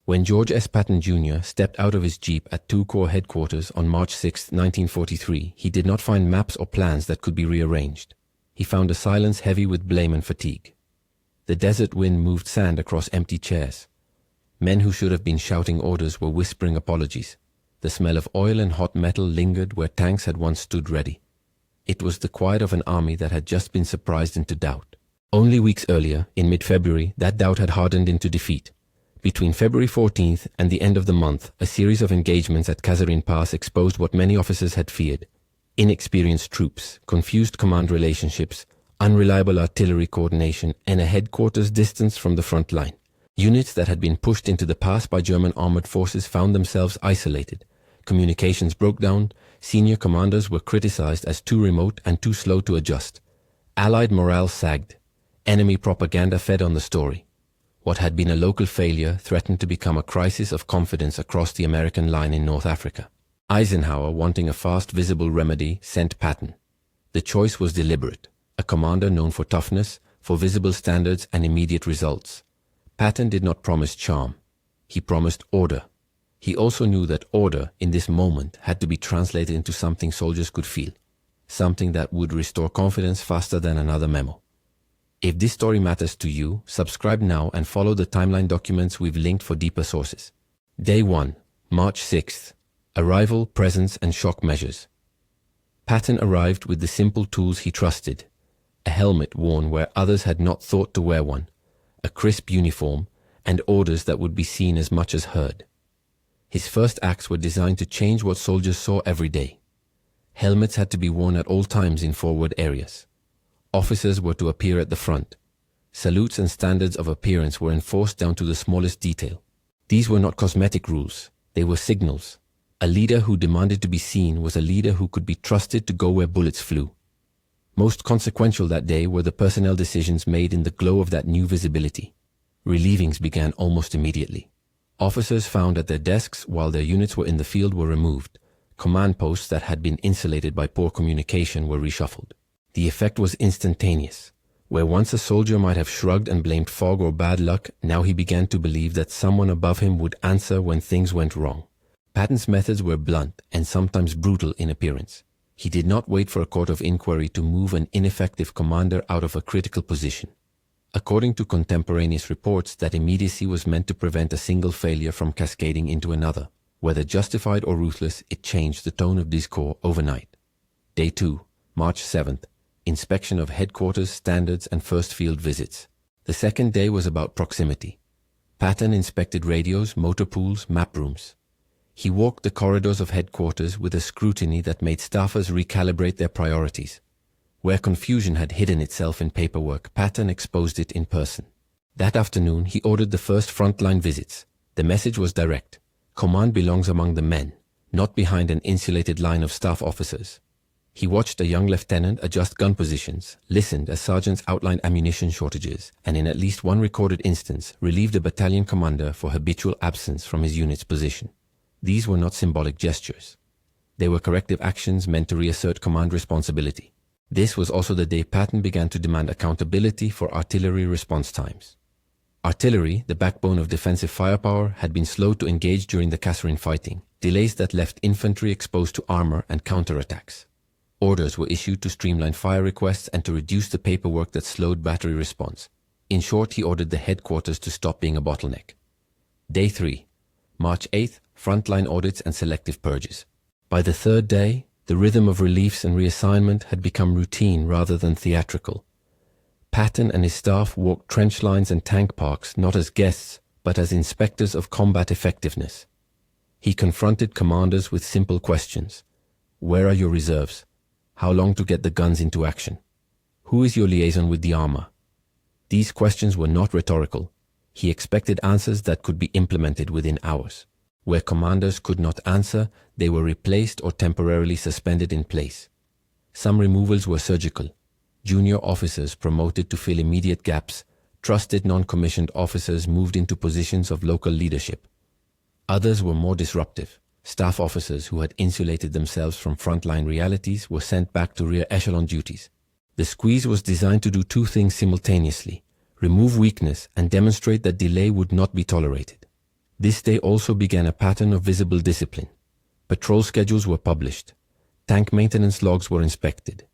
When George S. Patton Jr. stepped out of his Jeep at 2 Corps headquarters on March 6, 1943, he did not find maps or plans that could be rearranged. He found a silence heavy with blame and fatigue. The desert wind moved sand across empty chairs. Men who should have been shouting orders were whispering apologies. The smell of oil and hot metal lingered where tanks had once stood ready. It was the quiet of an army that had just been surprised into doubt. Only weeks earlier, in mid-February, that doubt had hardened into defeat. Between February 14th and the end of the month, a series of engagements at Kasserine Pass exposed what many officers had feared: inexperienced troops, confused command relationships, unreliable artillery coordination, and a headquarters distance from the front line. Units that had been pushed into the pass by German armored forces found themselves isolated. Communications broke down, senior commanders were criticized as too remote and too slow to adjust. Allied morale sagged. Enemy propaganda fed on the story. What had been a local failure threatened to become a crisis of confidence across the American line in North Africa. Eisenhower, wanting a fast, visible remedy, sent Patton. The choice was deliberate: a commander known for toughness, for visible standards and immediate results. Patton did not promise charm. He promised order. He also knew that order, in this moment, had to be translated into something soldiers could feel, something that would restore confidence faster than another memo. If this story matters to you, subscribe now and follow the timeline documents we've linked for deeper sources. Day 1, March 6th. Arrival, presence, and shock measures. Patton arrived with the simple tools he trusted: a helmet worn where others had not thought to wear one, a crisp uniform, and orders that would be seen as much as heard. His first acts were designed to change what soldiers saw every day. Helmets had to be worn at all times in forward areas. Officers were to appear at the front. Salutes and standards of appearance were enforced down to the smallest detail. These were not cosmetic rules, they were signals. A leader who demanded to be seen was a leader who could be trusted to go where bullets flew. Most consequential that day were the personnel decisions made in the glow of that new visibility. Relievings began almost immediately. Officers found at their desks while their units were in the field were removed. Command posts that had been insulated by poor communication were reshuffled. The effect was instantaneous. Where once a soldier might have shrugged and blamed fog or bad luck, now he began to believe that someone above him would answer when things went wrong. Patton's methods were blunt and sometimes brutal in appearance. He did not wait for a court of inquiry to move an ineffective commander out of a critical position. According to contemporaneous reports, that immediacy was meant to prevent a single failure from cascading into another. Whether justified or ruthless, it changed the tone of this corps overnight. Day 2, March 7th. Inspection of headquarters, standards, and first field visits. The second day was about proximity. Patton inspected radios, motor pools, map rooms. He walked the corridors of headquarters with a scrutiny that made staffers recalibrate their priorities. Where confusion had hidden itself in paperwork, Patton exposed it in person. That afternoon, he ordered the first frontline visits. The message was direct: command belongs among the men, not behind an insulated line of staff officers. He watched a young lieutenant adjust gun positions, listened as sergeants outlined ammunition shortages, and in at least one recorded instance, relieved a battalion commander for habitual absence from his unit's position. These were not symbolic gestures. They were corrective actions meant to reassert command responsibility. This was also the day Patton began to demand accountability for artillery response times. Artillery, the backbone of defensive firepower, had been slow to engage during the Kasserine fighting, delays that left infantry exposed to armor and counterattacks. Orders were issued to streamline fire requests and to reduce the paperwork that slowed battery response. In short, he ordered the headquarters to stop being a bottleneck. Day 3, March 8th, frontline audits and selective purges. By the third day, the rhythm of reliefs and reassignment had become routine rather than theatrical. Patton and his staff walked trench lines and tank parks not as guests, but as inspectors of combat effectiveness. He confronted commanders with simple questions. Where are your reserves? How long to get the guns into action? Who is your liaison with the armor? These questions were not rhetorical. He expected answers that could be implemented within hours. Where commanders could not answer, they were replaced or temporarily suspended in place. Some removals were surgical. Junior officers promoted to fill immediate gaps. Trusted non-commissioned officers moved into positions of local leadership. Others were more disruptive. Staff officers who had insulated themselves from frontline realities were sent back to rear echelon duties. The squeeze was designed to do two things simultaneously: remove weakness and demonstrate that delay would not be tolerated. This day also began a pattern of visible discipline. Patrol schedules were published. Tank maintenance logs were inspected.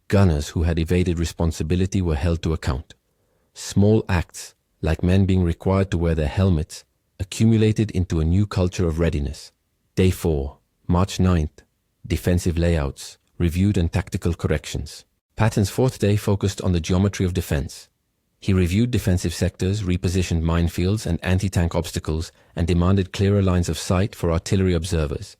Gunners who had evaded responsibility were held to account. Small acts, like men being required to wear their helmets, accumulated into a new culture of readiness. Day 4, March 9th, defensive layouts, reviewed and tactical corrections. Patton's fourth day focused on the geometry of defense. He reviewed defensive sectors, repositioned minefields and anti-tank obstacles, and demanded clearer lines of sight for artillery observers.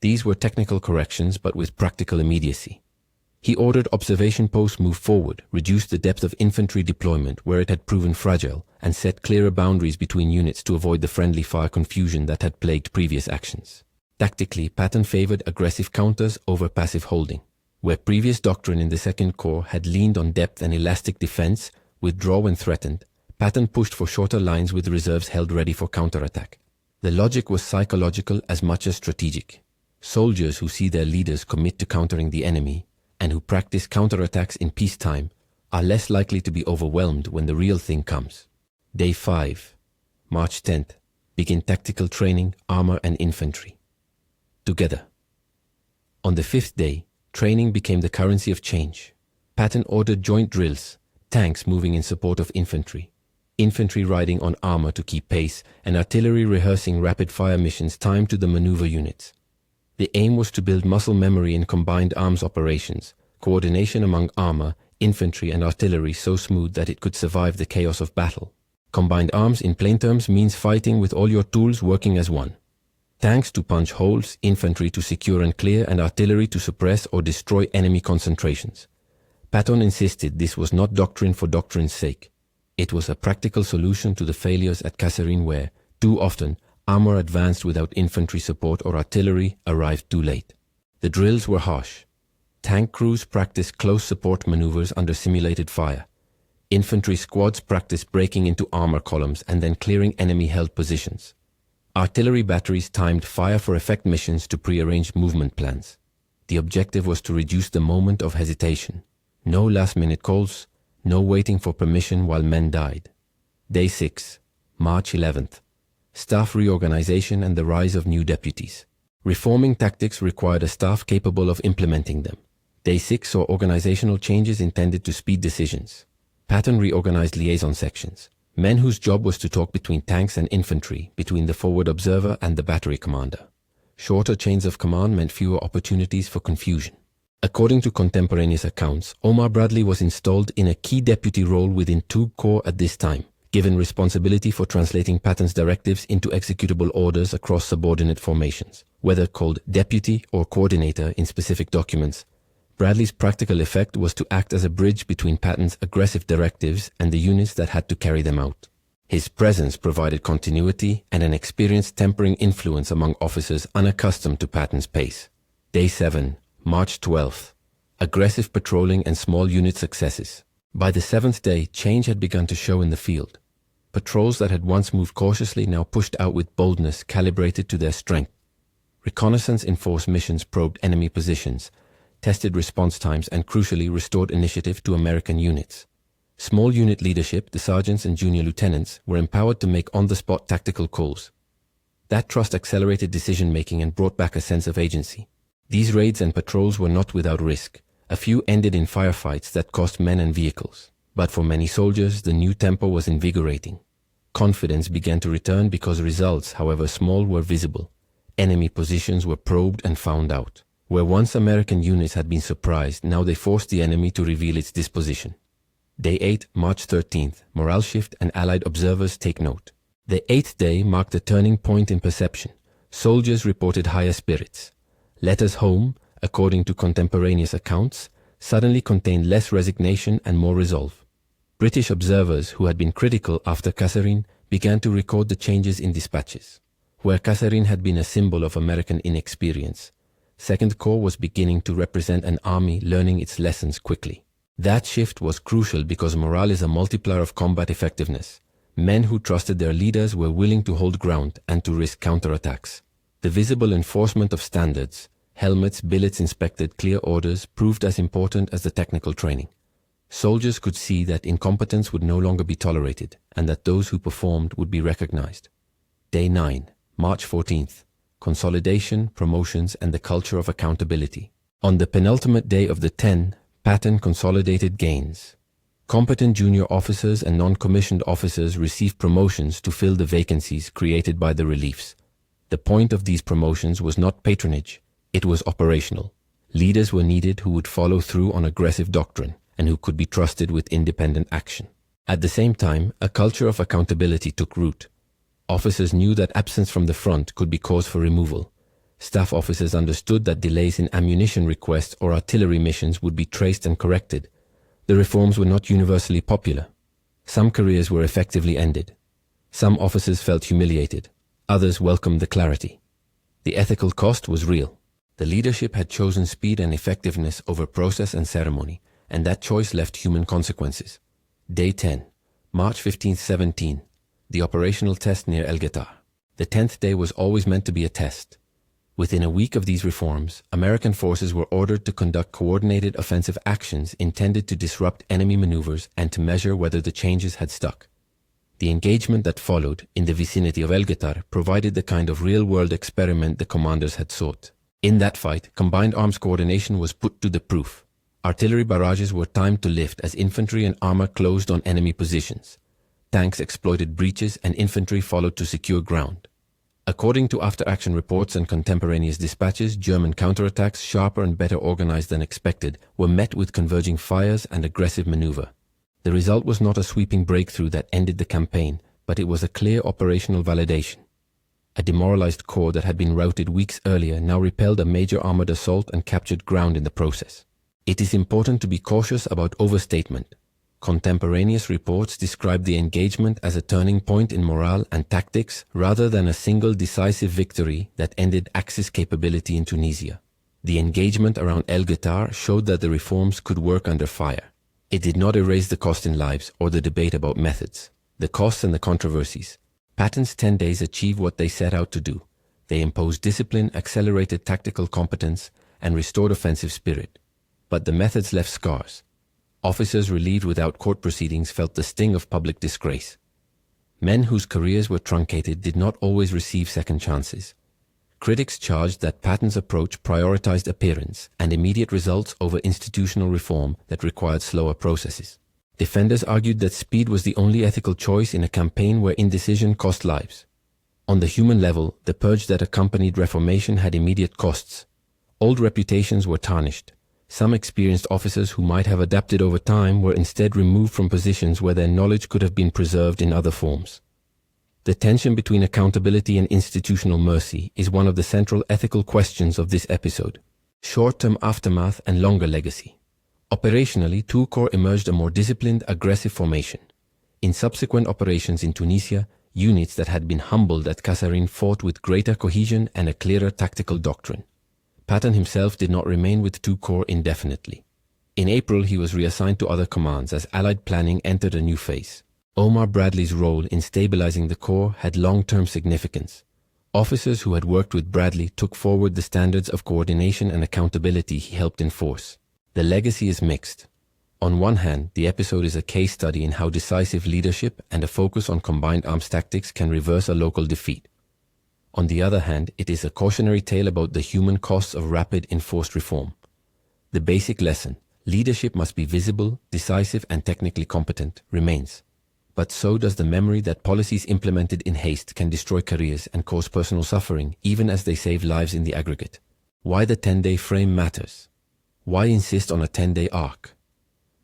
These were technical corrections, but with practical immediacy. He ordered observation posts move forward, reduced the depth of infantry deployment where it had proven fragile, and set clearer boundaries between units to avoid the friendly fire confusion that had plagued previous actions. Tactically, Patton favored aggressive counters over passive holding. Where previous doctrine in the Second Corps had leaned on depth and elastic defense, withdraw when threatened, Patton pushed for shorter lines with reserves held ready for counterattack. The logic was psychological as much as strategic. Soldiers who see their leaders commit to countering the enemy, and who practice counterattacks in peacetime, are less likely to be overwhelmed when the real thing comes. Day 5, March 10th, begin tactical training, armor and infantry. Together. On the 5th day, training became the currency of change. Patton ordered joint drills, tanks moving in support of infantry riding on armor to keep pace, and artillery rehearsing rapid-fire missions timed to the maneuver units. The aim was to build muscle memory in combined arms operations, coordination among armor, infantry and artillery so smooth that it could survive the chaos of battle. Combined arms in plain terms means fighting with all your tools working as one. Tanks to punch holes, infantry to secure and clear, and artillery to suppress or destroy enemy concentrations. Patton insisted this was not doctrine for doctrine's sake. It was a practical solution to the failures at Kasserine where, too often, armor advanced without infantry support or artillery arrived too late. The drills were harsh. Tank crews practiced close support maneuvers under simulated fire. Infantry squads practiced breaking into armor columns and then clearing enemy-held positions. Artillery batteries timed fire-for-effect missions to prearranged movement plans. The objective was to reduce the moment of hesitation. No last-minute calls, no waiting for permission while men died. Day 6, March 11th. Staff reorganization and the rise of new deputies. Reforming tactics required a staff capable of implementing them. Day 6 saw organizational changes intended to speed decisions. Patton reorganized liaison sections. Men whose job was to talk between tanks and infantry, between the forward observer and the battery commander. Shorter chains of command meant fewer opportunities for confusion. According to contemporaneous accounts, Omar Bradley was installed in a key deputy role within 2 Corps at this time, given responsibility for translating Patton's directives into executable orders across subordinate formations. Whether called deputy or coordinator in specific documents, Bradley's practical effect was to act as a bridge between Patton's aggressive directives and the units that had to carry them out. His presence provided continuity and an experienced tempering influence among officers unaccustomed to Patton's pace. Day 7, March 12th. Aggressive patrolling and small unit successes. By the 7th day, change had begun to show in the field. Patrols that had once moved cautiously now pushed out with boldness calibrated to their strength. Reconnaissance-enforced missions probed enemy positions, tested response times, and crucially restored initiative to American units. Small unit leadership, the sergeants and junior lieutenants, were empowered to make on-the-spot tactical calls. That trust accelerated decision-making and brought back a sense of agency. These raids and patrols were not without risk. A few ended in firefights that cost men and vehicles. But for many soldiers, the new tempo was invigorating. Confidence began to return because results, however small, were visible. Enemy positions were probed and found out. Where once American units had been surprised, now they forced the enemy to reveal its disposition. Day 8, March 13th. Morale shift and Allied observers take note. The 8th day marked a turning point in perception. Soldiers reported higher spirits. Letters home, according to contemporaneous accounts, suddenly contained less resignation and more resolve. British observers who had been critical after Kasserine began to record the changes in dispatches. Where Kasserine had been a symbol of American inexperience, Second Corps was beginning to represent an army learning its lessons quickly. That shift was crucial because morale is a multiplier of combat effectiveness. Men who trusted their leaders were willing to hold ground and to risk counterattacks. The visible enforcement of standards, helmets, billets inspected, clear orders, proved as important as the technical training. Soldiers could see that incompetence would no longer be tolerated and that those who performed would be recognized. Day 9, March 14th. Consolidation, promotions, and the culture of accountability. On the penultimate day of the 10, Patton consolidated gains. Competent junior officers and non-commissioned officers received promotions to fill the vacancies created by the reliefs. The point of these promotions was not patronage, it was operational. Leaders were needed who would follow through on aggressive doctrine and who could be trusted with independent action. At the same time, a culture of accountability took root. Officers knew that absence from the front could be cause for removal. Staff officers understood that delays in ammunition requests or artillery missions would be traced and corrected. The reforms were not universally popular. Some careers were effectively ended. Some officers felt humiliated. Others welcomed the clarity. The ethical cost was real. The leadership had chosen speed and effectiveness over process and ceremony, and that choice left human consequences. Day 10, March 15-17, the operational test near El Guetar. The 10th day was always meant to be a test. Within a week of these reforms, American forces were ordered to conduct coordinated offensive actions intended to disrupt enemy maneuvers and to measure whether the changes had stuck. The engagement that followed in the vicinity of El Guetar provided the kind of real-world experiment the commanders had sought. In that fight, combined arms coordination was put to the proof. Artillery barrages were timed to lift as infantry and armor closed on enemy positions. Tanks exploited breaches and infantry followed to secure ground. According to after-action reports and contemporaneous dispatches, German counterattacks, sharper and better organized than expected, were met with converging fires and aggressive maneuver. The result was not a sweeping breakthrough that ended the campaign, but it was a clear operational validation. A demoralized corps that had been routed weeks earlier now repelled a major armored assault and captured ground in the process. It is important to be cautious about overstatement. Contemporaneous reports describe the engagement as a turning point in morale and tactics rather than a single decisive victory that ended Axis capability in Tunisia. The engagement around El Guetar showed that the reforms could work under fire. It did not erase the cost in lives or the debate about methods, the costs and the controversies. Patton's 10 days achieved what they set out to do. They imposed discipline, accelerated tactical competence, and restored offensive spirit. But the methods left scars. Officers relieved without court proceedings felt the sting of public disgrace. Men whose careers were truncated did not always receive second chances. Critics charged that Patton's approach prioritized appearance and immediate results over institutional reform that required slower processes. Defenders argued that speed was the only ethical choice in a campaign where indecision cost lives. On the human level, the purge that accompanied reformation had immediate costs. Old reputations were tarnished. Some experienced officers who might have adapted over time were instead removed from positions where their knowledge could have been preserved in other forms. The tension between accountability and institutional mercy is one of the central ethical questions of this episode. Short-term aftermath and longer legacy. Operationally, II Corps emerged a more disciplined, aggressive formation. In subsequent operations in Tunisia, units that had been humbled at Kasserine fought with greater cohesion and a clearer tactical doctrine. Patton himself did not remain with II Corps indefinitely. In April, he was reassigned to other commands as Allied planning entered a new phase. Omar Bradley's role in stabilizing the Corps had long-term significance. Officers who had worked with Bradley took forward the standards of coordination and accountability he helped enforce. The legacy is mixed. On one hand, the episode is a case study in how decisive leadership and a focus on combined arms tactics can reverse a local defeat. On the other hand, it is a cautionary tale about the human costs of rapid enforced reform. The basic lesson, leadership must be visible, decisive, and technically competent, remains. But so does the memory that policies implemented in haste can destroy careers and cause personal suffering, even as they save lives in the aggregate. Why the 10-day frame matters. Why insist on a 10-day arc?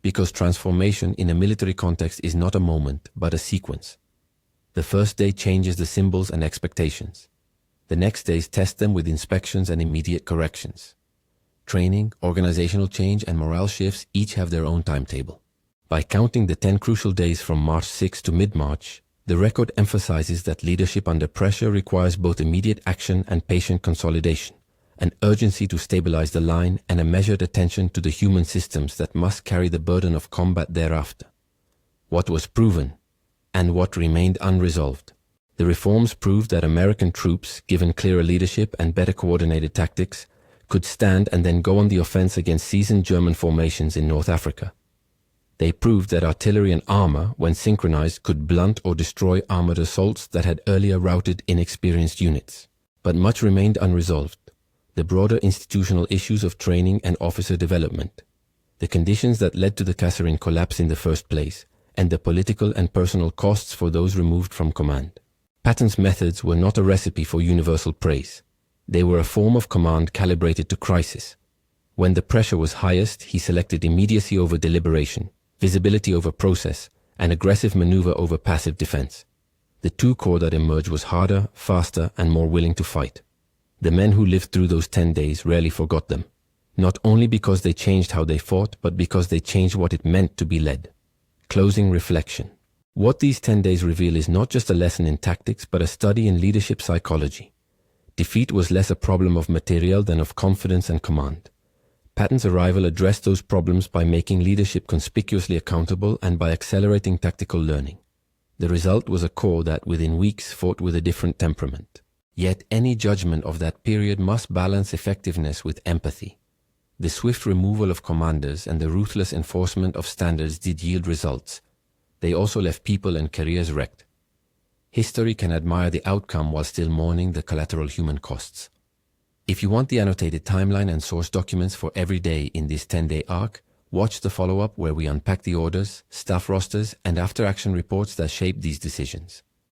Because transformation in a military context is not a moment, but a sequence. The first day changes the symbols and expectations. The next days test them with inspections and immediate corrections. Training, organizational change, and morale shifts each have their own timetable. By counting the 10 crucial days from March 6 to mid-March, the record emphasizes that leadership under pressure requires both immediate action and patient consolidation, an urgency to stabilize the line, and a measured attention to the human systems that must carry the burden of combat thereafter. What was proven, and what remained unresolved. The reforms proved that American troops, given clearer leadership and better coordinated tactics, could stand and then go on the offense against seasoned German formations in North Africa. They proved that artillery and armor, when synchronized, could blunt or destroy armored assaults that had earlier routed inexperienced units. But much remained unresolved. The broader institutional issues of training and officer development, the conditions that led to the Kasserine collapse in the first place, and the political and personal costs for those removed from command. Patton's methods were not a recipe for universal praise. They were a form of command calibrated to crisis. When the pressure was highest, he selected immediacy over deliberation, visibility over process, and aggressive maneuver over passive defense. The two corps that emerged was harder, faster, and more willing to fight. The men who lived through those 10 days rarely forgot them, not only because they changed how they fought, but because they changed what it meant to be led. Closing reflection. What these 10 days reveal is not just a lesson in tactics, but a study in leadership psychology. Defeat was less a problem of material than of confidence and command. Patton's arrival addressed those problems by making leadership conspicuously accountable and by accelerating tactical learning. The result was a corps that within weeks fought with a different temperament. Yet any judgment of that period must balance effectiveness with empathy. The swift removal of commanders and the ruthless enforcement of standards did yield results. They also left people and careers wrecked. History can admire the outcome while still mourning the collateral human costs. If you want the annotated timeline and source documents for every day in this 10-day arc, watch the follow-up where we unpack the orders, staff rosters, and after-action reports that shape these decisions.